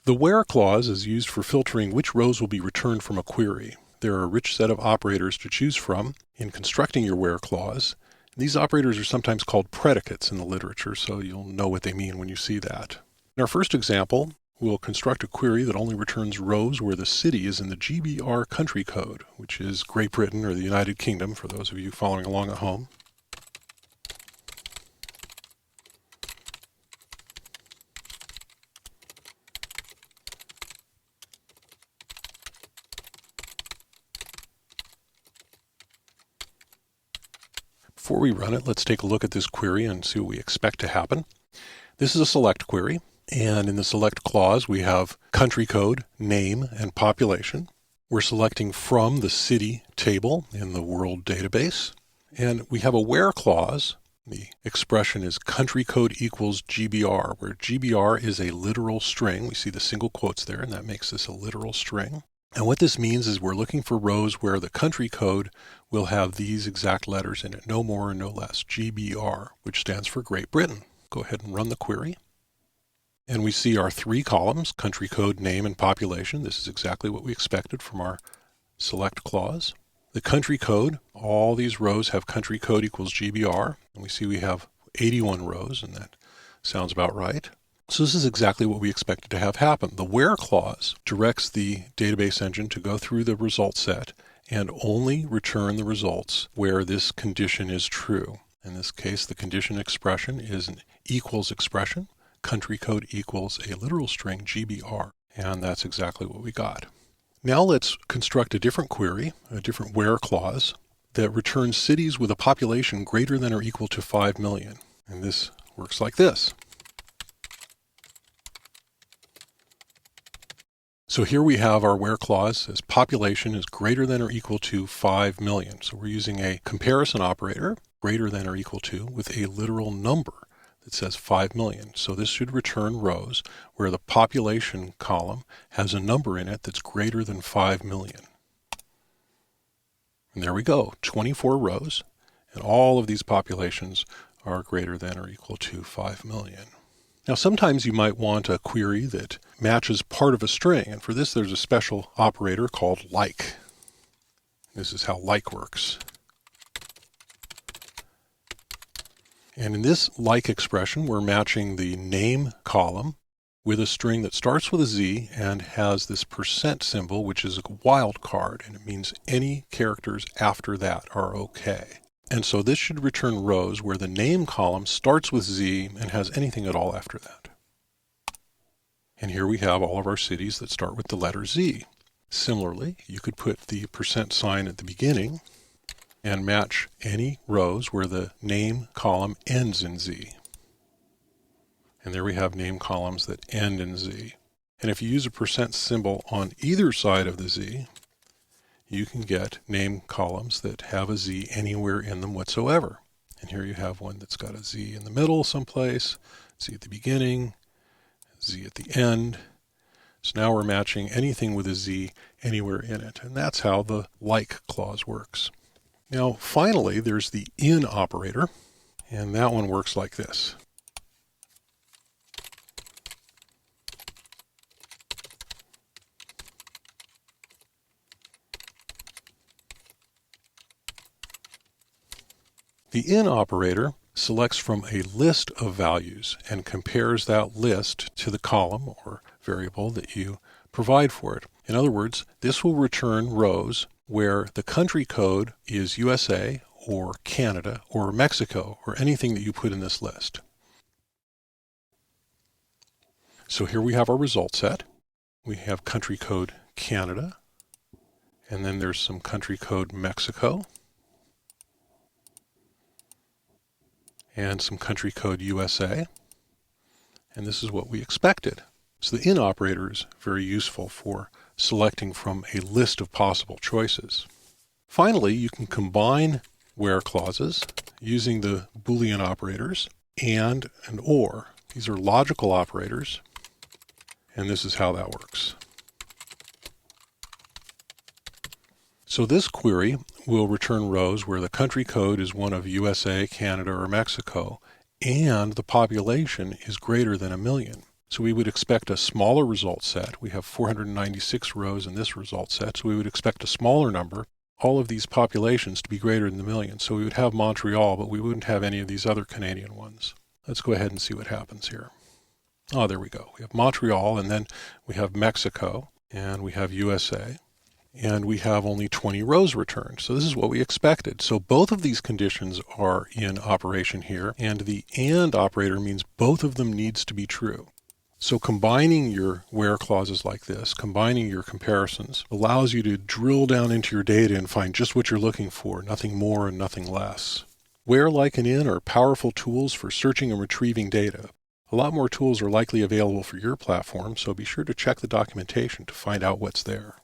The where clause is used for filtering which rows will be returned from a query. There are a rich set of operators to choose from in constructing your where clause. These operators are sometimes called predicates in the literature, so you'll know what they mean when you see that. In our first example, we'll construct a query that only returns rows where the city is in the GBR country code, which is Great Britain or the United Kingdom, for those of you following along at home. Before we run it, let's take a look at this query and see what we expect to happen. This is a select query, and in the select clause we have country code, name, and population. We're selecting from the city table in the world database, and we have a where clause. The expression is country code equals GBR, where GBR is a literal string. We see the single quotes there, and that makes this a literal string. And what this means is we're looking for rows where the country code will have these exact letters in it, no more and no less, GBR, which stands for Great Britain. Go ahead and run the query. And we see our three columns, country code, name, and population. This is exactly what we expected from our select clause. The country code, all these rows have country code equals GBR. And we see we have 81 rows, and that sounds about right. So this is exactly what we expected to have happen. The where clause directs the database engine to go through the result set and only return the results where this condition is true. In this case, the condition expression is an equals expression. Country code equals a literal string GBR, and that's exactly what we got. Now let's construct a different query, a different where clause that returns cities with a population greater than or equal to 5 million. And this works like this. So here we have our where clause as population is greater than or equal to 5 million. So we're using a comparison operator, greater than or equal to, with a literal number that says 5 million. So this should return rows where the population column has a number in it that's greater than 5 million. And there we go, 24 rows, and all of these populations are greater than or equal to 5 million. Now sometimes you might want a query that matches part of a string, and for this there's a special operator called like. This is how like works. And in this like expression we're matching the name column with a string that starts with a Z and has this percent symbol, which is a wildcard, and it means any characters after that are okay. And so this should return rows where the name column starts with Z and has anything at all after that. And here we have all of our cities that start with the letter Z. Similarly, you could put the percent sign at the beginning and match any rows where the name column ends in Z. And there we have name columns that end in Z. And if you use a percent symbol on either side of the Z, you can get name columns that have a Z anywhere in them whatsoever. And here you have one that's got a Z in the middle someplace, Z at the beginning, Z at the end. So now we're matching anything with a Z anywhere in it. And that's how the like clause works. Now finally there's the in operator, and that one works like this. The in operator selects from a list of values and compares that list to the column or variable that you provide for it. In other words, this will return rows where the country code is USA or Canada or Mexico or anything that you put in this list. So here we have our result set. We have country code Canada, and then there's some country code Mexico, and some country code USA, and this is what we expected. So the in operator is very useful for selecting from a list of possible choices. Finally, you can combine where clauses using the Boolean operators and or. These are logical operators, and this is how that works. So this query will return rows where the country code is one of USA, Canada, or Mexico, and the population is greater than 1 million. So we would expect a smaller result set. We have 496 rows in this result set, so we would expect a smaller number, all of these populations to be greater than the million. So we would have Montreal, but we wouldn't have any of these other Canadian ones. Let's go ahead and see what happens here. Oh, there we go. We have Montreal, and then we have Mexico, and we have USA, and we have only 20 rows returned. So this is what we expected. So both of these conditions are in operation here, and the AND operator means both of them needs to be true. So combining your where clauses like this, combining your comparisons, allows you to drill down into your data and find just what you're looking for, nothing more and nothing less. Where, like, and in are powerful tools for searching and retrieving data. A lot more tools are likely available for your platform, so be sure to check the documentation to find out what's there.